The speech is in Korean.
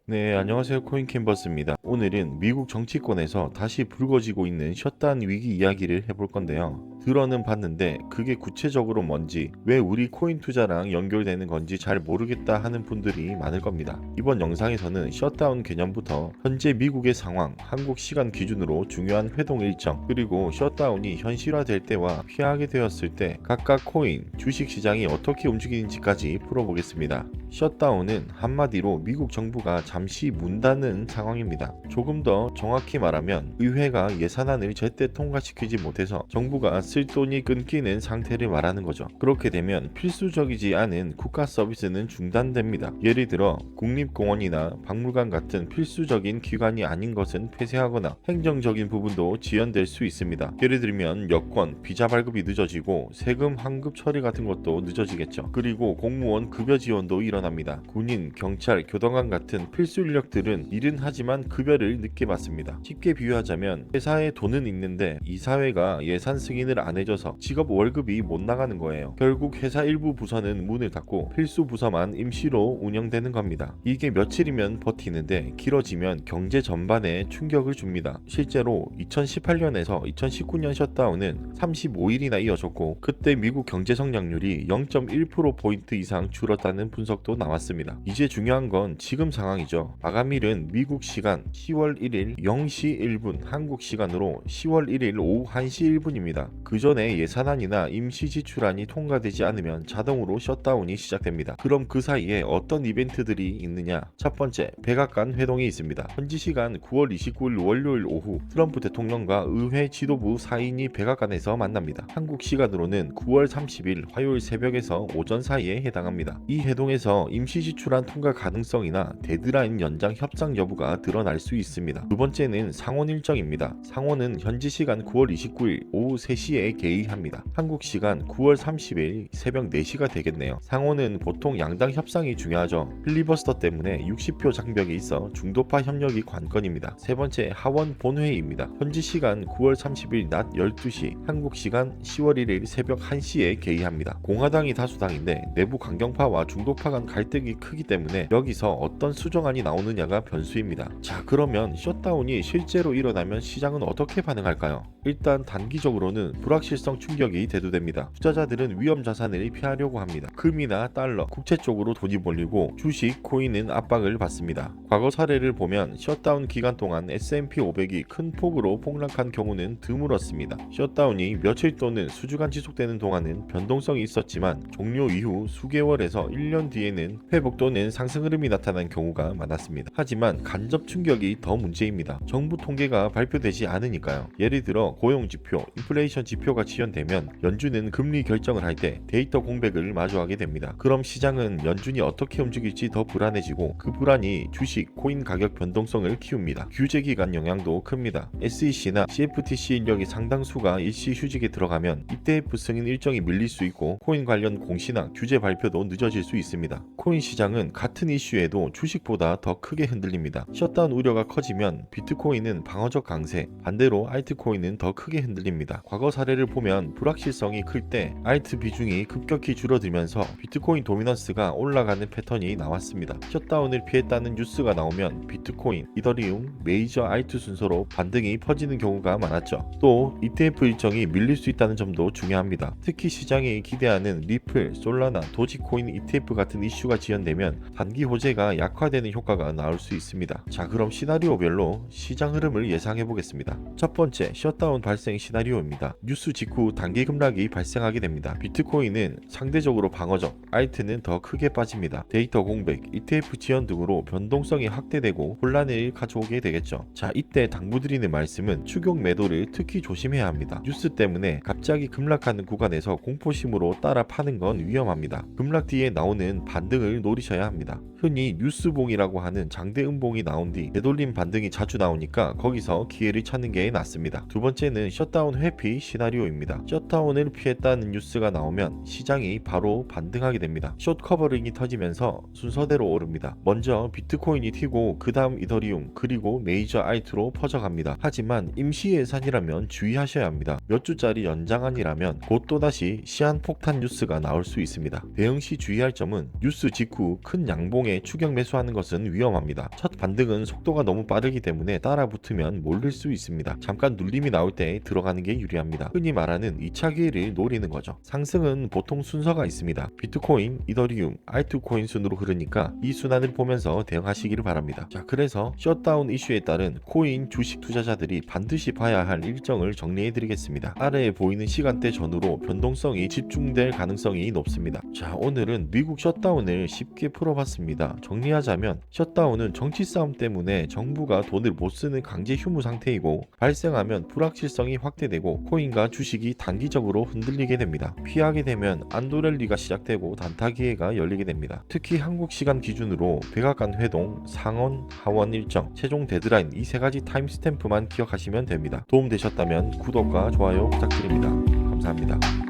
네, 안녕하세요. 코인캔버스입니다. 오늘은 미국 정치권에서 다시 불거지고 있는 셧다운 위기 이야기를 해볼 건데요. 들어는 봤는데 그게 구체적으로 뭔지, 왜 우리 코인 투자랑 연결되는 건지 잘 모르겠다 하는 분들이 많을 겁니다. 이번 영상에서는 셧다운 개념부터 현재 미국의 상황, 한국 시간 기준으로 중요한 회동 일정, 그리고 셧다운이 현실화될 때와 피하게 되었을 때 각각 코인, 주식 시장이 어떻게 움직이는지까지 풀어보겠습니다. 셧다운은 한마디로 미국 정부가 잠시 문 닫는 상황입니다. 조금 더 정확히 말하면 의회가 예산안을 제때 통과시키지 못해서 정부가 쓸 돈이 끊기는 상태를 말하는 거죠. 그렇게 되면 필수적이지 않은 국가 서비스는 중단됩니다. 예를 들어 국립공원이나 박물관 같은 필수적인 기관이 아닌 것은 폐쇄하거나 행정적인 부분도 지연될 수 있습니다. 예를 들면 여권, 비자 발급이 늦어지고 세금 환급 처리 같은 것도 늦어지겠죠. 그리고 공무원 급여 지원도 일어납니다. 군인, 경찰, 교도관 같은 필수 인력들은 일은 하지만 급여를 늦게 받습니다. 쉽게 비유하자면 회사에 돈은 있는데 이사회가 예산 승인을 안 해줘서 직업 월급이 못 나가는 거예요. 결국 회사 일부 부서는 문을 닫고 필수 부서만 임시로 운영되는 겁니다. 이게 며칠이면 버티는데 길어지면 경제 전반에 충격을 줍니다. 실제로 2018년에서 2019년 셧다운은 35일이나 이어졌고 그때 미국 경제 성장률이 0.1%포인트 이상 줄었다는 분석도 나왔습니다. 이제 중요한 건 지금 상황이죠. 마감일은 미국 시간 10월 1일 0시 1분, 한국 시간으로 10월 1일 오후 1시 1분입니다. 그 전에 예산안이나 임시 지출안이 통과되지 않으면 자동으로 셧다운이 시작됩니다. 그럼 그 사이에 어떤 이벤트들이 있느냐? 첫 번째, 백악관 회동이 있습니다. 현지 시간 9월 29일 월요일 오후 트럼프 대통령과 의회 지도부 4인이 백악관에서 만납니다. 한국 시간으로는 9월 30일 화요일 새벽에서 오전 사이에 해당합니다. 이 회동에서 임시 지출안 통과 가능성이나 데드라인 연장 협상 여부가 드러날 수 있습니다. 두 번째는 상원 일정입니다. 상원은 현지 시간 9월 29일 오후 3시에 개의합니다. 한국 시간 9월 30일 새벽 4시가 되겠네요. 상원은 보통 양당 협상이 중요하죠. 필리버스터 때문에 60표 장벽이 있어 중도파 협력이 관건입니다. 세 번째, 하원 본회의입니다. 현지 시간 9월 30일 낮 12시, 한국 시간 10월 1일 새벽 1시에 개의합니다. 공화당이 다수당인데 내부 강경파와 중도파 간 갈등이 크기 때문에 여기서 어떤 수정안이 나오느냐가 변수입니다. 자, 그러면 셧다운이 실제로 일어나면 시장은 어떻게 반응할까요? 일단 단기적으로는 불확실성 충격이 대두됩니다. 투자자들은 위험 자산을 피하려고 합니다. 금이나 달러, 국채 쪽으로 돈이 몰리고 주식, 코인은 압박을 받습니다. 과거 사례를 보면 셧다운 기간 동안 S&P 500이 큰 폭으로 폭락한 경우는 드물었습니다. 셧다운이 며칠 또는 수주간 지속되는 동안은 변동성이 있었지만 종료 이후 수개월에서 1년 뒤에는 회복 또는 상승 흐름이 나타난 경우가 많았습니다. 하지만 간접 충격이 더 문제입니다. 정부 통계가 발표되지 않으니까요. 예를 들어 고용지표, 인플레이션 지표가 지연되면 연준은 금리 결정을 할 때 데이터 공백을 마주하게 됩니다. 그럼 시장은 연준이 어떻게 움직일지 더 불안해지고 그 불안이 주식, 코인 가격 변동성을 키웁니다. 규제 기간 영향도 큽니다. SEC나 CFTC 인력이 상당수가 일시 휴직에 들어가면 ETF 승인 일정이 밀릴 수 있고 코인 관련 공시나 규제 발표도 늦어질 수 있습니다. 코인 시장은 같은 이슈에도 주식보다 더 크게 흔들립니다. 셧다운 우려가 커지면 비트코인은 방어적 강세, 반대로 알트코인은 더 크게 흔들립니다. 과거 사례를 보면 불확실성이 클 때 알트 비중이 급격히 줄어들면서 비트코인 도미넌스가 올라가는 패턴이 나왔습니다. 셧다운을 피했다는 뉴스가 나오면 비트코인, 이더리움, 메이저 알트 순서로 반등이 퍼지는 경우가 많았죠. 또 ETF 일정이 밀릴 수 있다는 점도 중요합니다. 특히 시장이 기대하는 리플, 솔라나, 도지코인 ETF 같은 이슈가 지연되면 단기 호재가 약화되는 효과가 나올 수 있습니다. 자, 그럼 시나리오별로 시장 흐름을 예상해 보겠습니다. 첫 번째, 셧다운 발생 시나리오입니다. 뉴스 직후 단기 급락이 발생하게 됩니다. 비트코인은 상대적으로 방어적, 알트는 더 크게 빠집니다. 데이터 공백, ETF 지연 등으로 변동성이 확대되고 혼란을 가져오게 되겠죠. 자, 이때 당부드리는 말씀은 추격 매도를 특히 조심해야 합니다. 뉴스 때문에 갑자기 급락하는 구간에서 공포심으로 따라 파는 건 위험합니다. 급락 뒤에 나오는 반등을 노리셔야 합니다. 흔히 뉴스봉이라고 하는 장대 음봉이 나온 뒤 되돌림 반등이 자주 나오니까 거기서 기회를 찾는 게 낫습니다. 두 번째는 셧다운 회피 시나리오 시나리오입니다. 셧다운을 피했다는 뉴스가 나오면 시장이 바로 반등하게 됩니다. 숏 커버링이 터지면서 순서대로 오릅니다. 먼저 비트코인이 튀고 그 다음 이더리움 그리고 메이저 알트로 퍼져갑니다. 하지만 임시 예산이라면 주의하셔야 합니다. 몇 주짜리 연장안이라면 곧 또다시 시한폭탄 뉴스가 나올 수 있습니다. 대응시 주의할 점은 뉴스 직후 큰 양봉에 추격 매수하는 것은 위험합니다. 첫 반등은 속도가 너무 빠르기 때문에 따라 붙으면 몰릴 수 있습니다. 잠깐 눌림이 나올 때 들어가는 게 유리합니다. 흔히 말하는 2차 기회를 노리는 거죠. 상승은 보통 순서가 있습니다. 비트코인, 이더리움, 알트코인 순으로 흐르니까 이 순환을 보면서 대응하시기를 바랍니다. 자, 그래서 셧다운 이슈에 따른 코인 주식 투자자들이 반드시 봐야 할 일정을 정리해 드리겠습니다. 아래에 보이는 시간대 전후로 변동성이 집중될 가능성이 높습니다. 자, 오늘은 미국 셧다운을 쉽게 풀어봤습니다. 정리하자면 셧다운은 정치 싸움 때문에 정부가 돈을 못 쓰는 강제 휴무 상태이고 발생하면 불확실성이 확대되고 코인과 주식이 단기적으로 흔들리게 됩니다. 피하게 되면 안도랠리가 시작되고 단타 기회가 열리게 됩니다. 특히 한국 시간 기준으로 백악관 회동, 상원, 하원 일정, 최종 데드라인 이 세 가지 타임스탬프만 기억하시면 됩니다. 도움되셨다면 구독과 좋아요 부탁드립니다. 감사합니다.